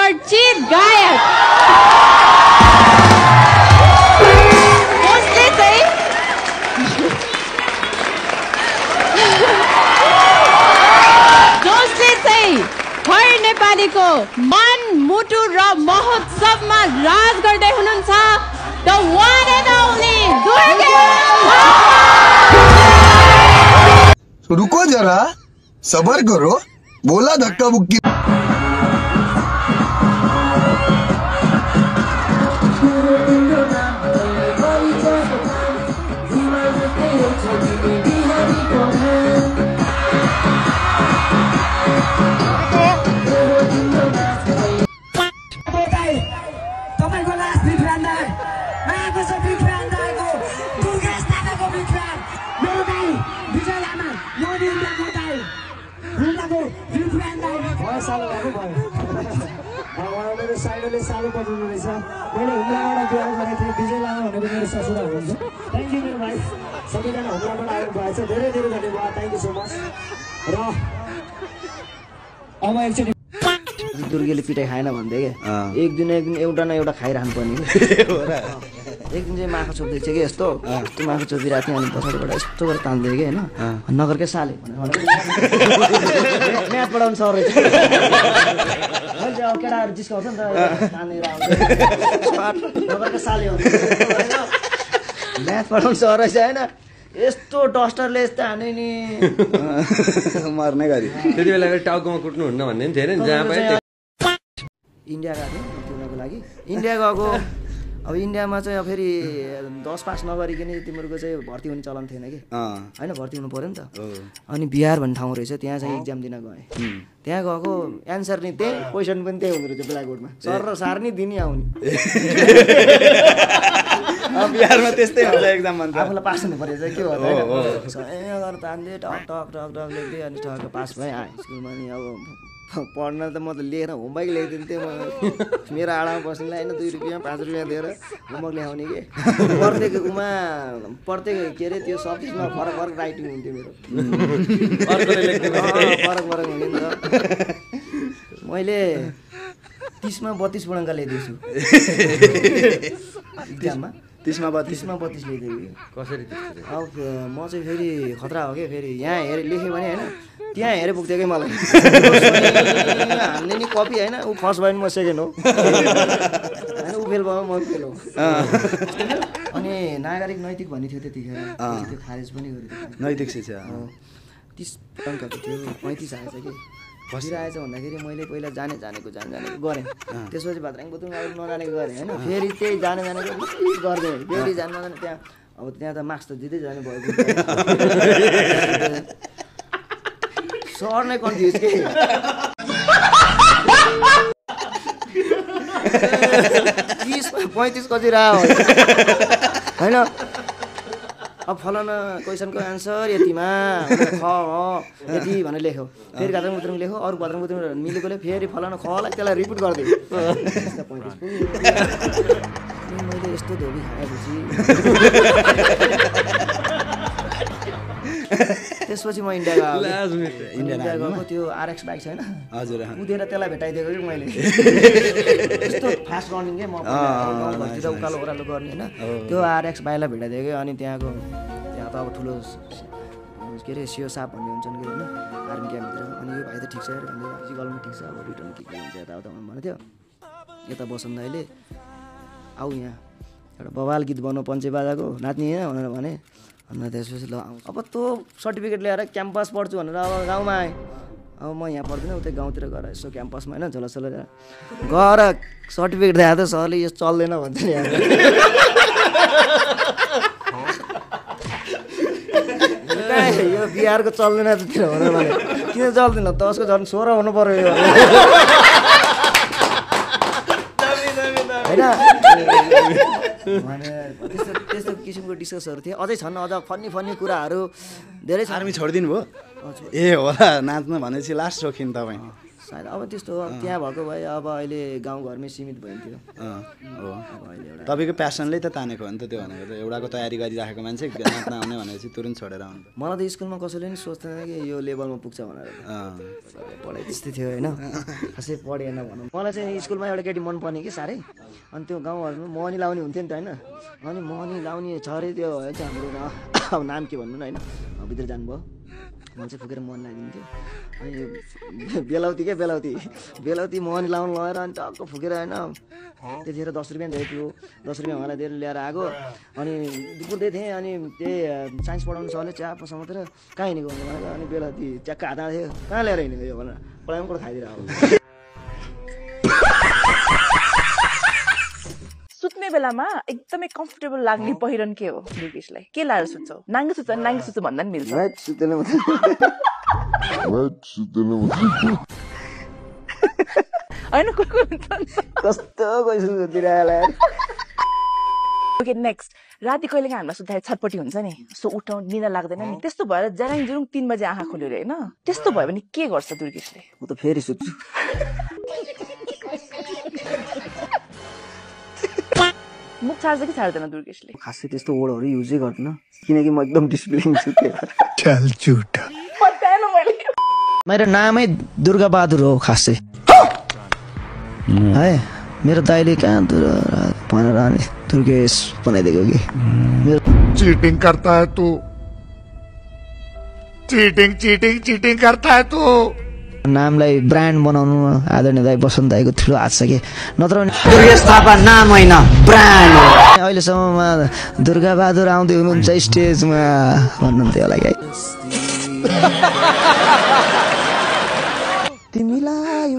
चर्चित गायक जसले चाहिँ हर नेपालीको मन मुटु र महोत्सवमा राज गर्दै हुनुहुन्छ द वान एन्ड ओन्ली दुर्गे। रुको जरा, सबर करो, बोला धक्का मुक्की। साइडले सालो बजाउनु रहेछ। मैले हुम्लाबाट बिहा गरेको थिएँ, विजय लामा भनेको मेरो ससुरा हुनुहुन्छ। थ्याङ्क यू मेरो भाइ, सबैजना हुम्लाबाट आउनु भएछ, धेरै धेरै धन्यवाद, थ्याङ्क यू सो मच। र अब एकचोटि दुर्गेले पिटाइ खाएन भन्दै क्या, एक दिन एउटा न एउटा खाइरहनु पर्ने। एक दिन चाहिँ माखा चोप्दै थियो कि यस्तो, त्यो माखा चोपिरहेको थियो, अनि पछाडिबाट यस्तो गरेर तान्दै कि होइन, नगरकै साले म्याथ पढाउनु सर रहेछ। केटाहरू जिस्काउँछ नि त, तानेर नगरकै साले हो, म्याथ पढाउनु सर रहेछ होइन। यस्तो डस्टरले यस्तो हाने नि मर्ने गरी। त्यति बेला टाउकोमा कुट्नु हुन्न भन्ने पनि थियो नि, जहाँ पायो इन्डिया गएको थिएँ तिमीहरूको लागि। इन्डिया गएको, अब इन्डियामा चाहिँ अब फेरि 10 पास नगरिकन तिमीहरूको चाहिँ भर्ती हुने चलन थिएन कि होइन, भर्ती हुनु पऱ्यो नि त। अनि बिहार भन्ने ठाउँ रहेछ, त्यहाँ चाहिँ इक्जाम दिन गएँ। त्यहाँ गएको एन्सर नि त्यही, क्वेसन पनि त्यही हुँदो रहेछ ब्ल्याकबोर्डमा, सर र सार नि दिनै आउने। बिहारमा त्यस्तै हुन्छ एक्जाम भन्छ, आफूलाई पास हुनु पऱ्यो चाहिँ के हो गरेर तान्दै टक टक टक टक लेख्दै, अनि टक पास भएँ आएँ स्कुलमा। नि अब पढ्न त म त लेखेर होमवर्क ल्याइदिन्थेँ, म मेरो आडामा बस्नेलाई होइन 2 रुपियाँ 5 रुपियाँ दिएर होमवर्क ल्याउने कि प्रत्येक के अरे त्यो सब्जेक्टमा फरक फरक राइटिङ हुन्थ्यो मेरो, फरक फरक हुने नि त। मैले 30मा 32 पूर्णाङ्क ल्याइदिएछु इक्जाममा, 30मा 32 ल्याइदिएँ। कसरी? अब म चाहिँ फेरि खतरा हो क्या, फेरि यहाँ हेरेँ लेखेँ भने होइन, त्यहाँ हेरेर पुग्थ्यो कि मलाई हान्ने नि कपी होइन, ऊ फर्स्ट भयो भने म सेकेन्ड हो होइन, ऊ फेल भयो म फेल हो। अनि नागरिक नैतिक भन्ने थियो त्यतिखेर, त्यो खारेज पनि गरेको नैतिक शिक्षा 30 अङ्कको थियो, 35 आएछ कि। कसरी आएछ भन्दाखेरि मैले पहिला जानेको गरेँ, त्यसपछि भाद्राङ बुद्रुङ नजानेको गरेँ होइन, फेरि त्यही जानेको गर्दै फेरि जान नजाने, त्यहाँ अब त्यहाँ त मार्क्स त दिँदै जाने भयो, सर नै कन्फ्युज के 30-35 कति रह्यो होइन। अब फलाना क्वेसनको एन्सर यतिमा यति भनेर लेख्यो, फेरि गाद्राङ बुद्रुङ लेख्यो, अरू गाद्राङ बुद्रुङ मिलेकोले फेरि फलाना खलाई त्यसलाई रिपिट गरिदियो। मैले यस्तो धोबी खाएपछि त्यसपछि म इन्डिया गएको, त्यो RX बाइक छैन हजुर, कुदेर त्यसलाई भेटाइदिएको कि मैले, यस्तो फास्ट रनिङ के म घरतिर उकालो ओह्रालो गर्ने होइन, त्यो RX बाइकलाई भेटाइदिएको। अनि त्यहाँ त अब ठुलो के अरे सियो साप भन्ने हुन्छन् कि होइन आर्मी क्याम्पतिर, अनि यो भाइ त ठिक छ यार भन्दै फिजिकलमा ठिक छ, अब रिटर्न के हुन्छ यताउता भन्नु थियो। यता बसन्त अहिले आऊ यहाँ एउटा बवाल गीत बनाऊ पञ्चे बाजाको नाच्ने होइन भनेर भने, अन्त त्यसपछि ल अब तँ सर्टिफिकेट ल्याएर क्याम्पस पढ्छु भनेर अब गाउँमा आएँ। अब म यहाँ पढ्दिनँ, उतै गाउँतिर गएर यसो क्याम्पसमा होइन झोलासोला गएर सर्टिफिकेट देखाएको त सरले यो चल्दैन भन्छ नि, यो बिहारको चल्दैन जतिर भनेर भने, किन चल्दैन 10को झन् 16 हुनु पऱ्यो यो होइन। त्यस्तो किसिमको डिस्कसहरू थिए, अझै छन्, अझ फन्नी कुराहरू धेरै छ। आर्मी छोडिदिनु भयो? ए होला, नाच्न भनेपछि लास्ट सोखिन तपाईँ। सायद अब त्यस्तो हो त्यहाँ भएको भए अब अहिले गाउँघरमै सीमित भइन्थ्यो हो अब अहिले एउटा तपाईँको प्यासनले त तानेको हो नि त त्यो भनेको त एउटाको तयारी गरिराखेको मान्छे नाच्न आउने भनेपछि तुरुन्त छोडेर आउनु मलाई त स्कुलमा कसैले नि सोच्दैन कि यो लेभलमा पुग्छ भनेर पढाइ त्यस्तै थियो होइन खासै पढेन भनौँ मलाई चाहिँ स्कुलमा एउटा केटी मन पर्ने कि साह्रै अनि त्यो गाउँहरूमा मनी लाउने हुन्थ्यो नि त होइन अनि मनी लाउने छ अरे त्यो हाम्रो अब नाम के भन्नु न होइन भित्र जानुभयो मन चाहिँ फुकेर मन लगाइदिन्थ्यो अनि बेलाउती मनी लाउनु लगाएर अनि टक्क फुकेर होइन त्यतिखेर 10 रुपियाँ धेरै थियो 10 रुपियाँ मलाई दिएर ल्याएर आएको अनि कुद्दै थिएँ अनि त्यही साइन्स पढाउनु सरले चिया समातेर कहाँ हिँडेको भनेको अनि बेलाउती ट्याक्क हातमा थियो कहाँ ल्याएर हिँडेको यो भनेर पढाइमा कुरा खाइदिएर आएको सुत्ने बेलामा एकदमै कम्फर्टेबल लाग्ने पहिरन के हो दुर्गेशलाई के लाएर सुत्छौ नाङ्गे सुत्छ भन्दा नि मिल्छ होइन कस्तो ओके नेक्स्ट राति कहिले हामीलाई सुत्दाखेरि छटपटी हुन्छ नि सो उठाउ निदा लाग्दैन नि त्यस्तो भएर जराङ जुरुङ 3 बजे आँखा खोल्यो रे होइन त्यस्तो भयो भने के गर्छ दुर्गेशले म त फेरि सुत्छु मुख छाड्छ कि छाड्दैन दुर्गेशले खासै त्यस्तो वर्डहरू युजै गर्दिनँ किनकि म एकदम डिसिप्लिन छु मेरो नामै दुर्गा बहादुर हो खासै है मेरो दाइले कहाँ भनेर अनि दुर्गेश बनाइदिएको कि चीटिंग करता है तू चीटिंग करता है तू नामलाई ब्रान्ड बनाउनु आदरणीय दाइ बसन्त दाइको ठुलो हात छ कि नत्र दुर्गेश थापा नाम होइन ब्रान्ड हो अहिलेसम्ममा दुर्गा बहादुर आउँदै हुनुहुन्छ स्टेजमा भन्नुहुन्थ्यो होला कि तिमीलाई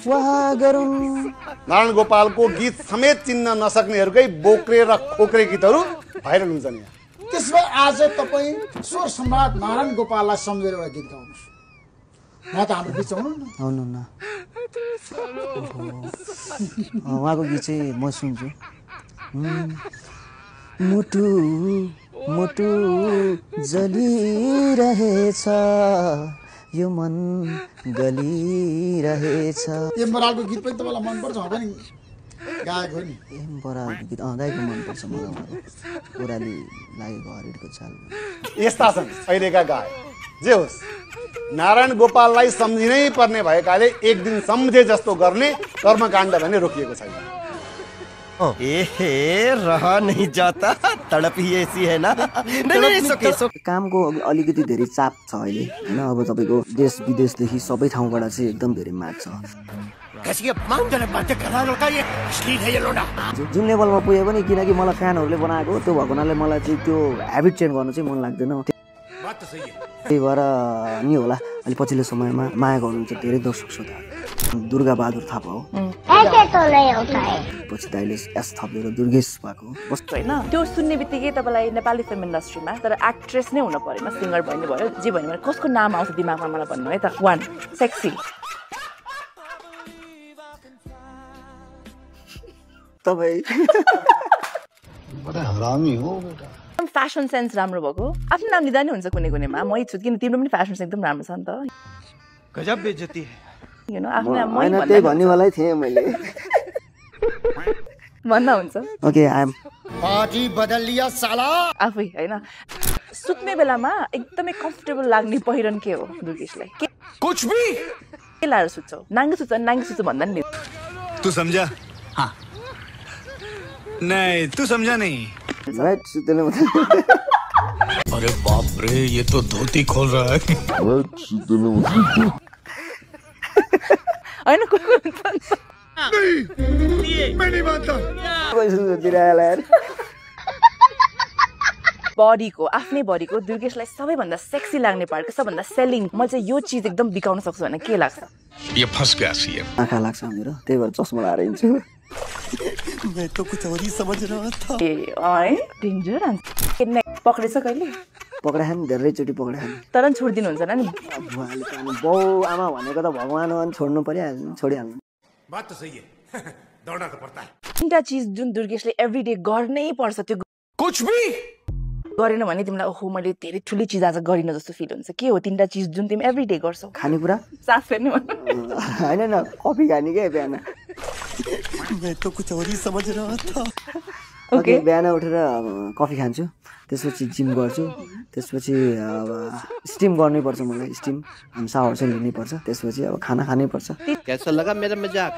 वाह गरौँ नारायण गोपालको गीत समेत चिन्न नसक्नेहरूकै बोक्रे र खोक्रे गीतहरू भाइरल हुन्छन् यहाँ त्यसमा आज तपाईँ स्वर सम्राट नारायण गोपाललाई सम्झेर एउटा गीत गाउनुहोस् म त हाम्रो बिच आउनु न उहाँको गीत चाहिँ म सुन्छु मुटु मुटु जलिरहेछ यो मन गलिरहेछ एम बरालको गीत पनि तपाईँलाई मनपर्छ हो पनि गाएको हो नि एम बरालको गीत दाइको मनपर्छ मलाई ओराली लागेको हरिडको चाल यस्ता छन् अहिलेका गायक जे होस् नारायण गोपाललाई सम्झिनै पर्ने भएकाले एक दिन सम्झे जस्तो गर्ने कर्मकाण्ड भने रोकिएको छैन रह नहीं जाता तड़प ही ऐसी है ना कामको अलिकति धेरै चाप छ अहिले हैन अब तपाईको देश विदेशदेखि सबै ठाउँबाट चाहिँ एकदम धेरै माग छ जुन लेभलमा पुगे पनि किनकि मलाई फ्यानहरूले बनाएको त्यो भएको हुनाले मलाई चाहिँ त्यो ह्याबिट चेन्ज गर्नु चाहिँ मन लाग्दैन त्यही भएर नि होला अहिले पछिल्लो समयमा माया गर्नुहुन्छ धेरै दर्शक श्रोता दुर्गा बहादुर थापा हो पछि दाइले एस थपेर दुर्गेश भएको कस्तो होइन त्यो सुन्ने बित्तिकै तपाईँलाई नेपाली फिल्म इन्डस्ट्रीमा तर एक्ट्रेस नै हुनु परेन सिङ्गर भन्ने भयो जे भन्यो भने कसको नाम आउँछ दिमागमा मलाई भन्नु है त 1 सेक्सी तपाईँ बडा हरामी हो बेटा फ्यासन सेन्स राम्रो भएको आफ्नो नाम लिँदा नि हुन्छ कुनै कुनैमा मै छु किन तिम्रो पनि फ्यासन सेन्स एकदम राम्रो छ नि त गजब बेइज्जती यु नो आफ्नो नाम मै त्यही भन्नेवालै थिएँ मैले भन्दा हुन्छ ओके आई एम पार्टी बदल लिया साला आफै हैन सुत्ने बेलामा एकदमै कम्फर्टेबल लाग्ने पहिरन के हो दुर्गेशलाई कुछ भी के लाएर सुत्छौ नाङ्गे सुत्छ भन्दा नि तू समझा हाँ नहीं तू समझा नहीं राइट सुत्ने अरे बाप रे ये तो धोती खोल रहा है हैन मैं नहीं मानता बडीको आफ्नै बडीको दुर्गेशलाई सबैभन्दा सेक्सी लाग्ने पार्ट सबभन्दा सेलिङ म चाहिँ यो चीज एकदम बिकाउन सक्छु भने के लाग्छ ये फंस गया सीएम आँखा लाग्छ मेरो त्यही भएर चस्मा लाएर हिँड्छु मैं तो कुछ और ही समझ रहा था ए है डेन्जर पक्रेछ कहिले पक्रायो नि धेरैचोटि पक्रायो नि तर पनि छोडिदिनु हुन्छ नि बुवाले त अनि बाउ आमा भनेको त भगवान हो अनि छोड्नु परिहाल्नु छोडिहाल्नु बात तो सही है दौड़ना तो पड़ता है 3टा चीज जुन दुर्गेशले एभ्री डे गर्नै पर्छ त्यो कुछ भी गरेन भने तिमीलाई ओहो मैले धेरै ठुलै चिज आज गरिन जस्तो फिल हुन्छ के हो तिनवटा चिज जुन तिमी एभ्री डे गर्छौ खानेकुरा सास फेर्ने होइन न कफी खाने के बिहान मैं तो कुछ और ही समझ रहा था ओके बिहान उठेर कफी खान्छु त्यसपछि जिम गर्छु त्यसपछि अब स्टिम गर्नै पर्छ मलाई स्टिम सावर चाहिँ लिनै पर्छ त्यसपछि अब खाना खानै पर्छ कैसा लगा मेरा मजाक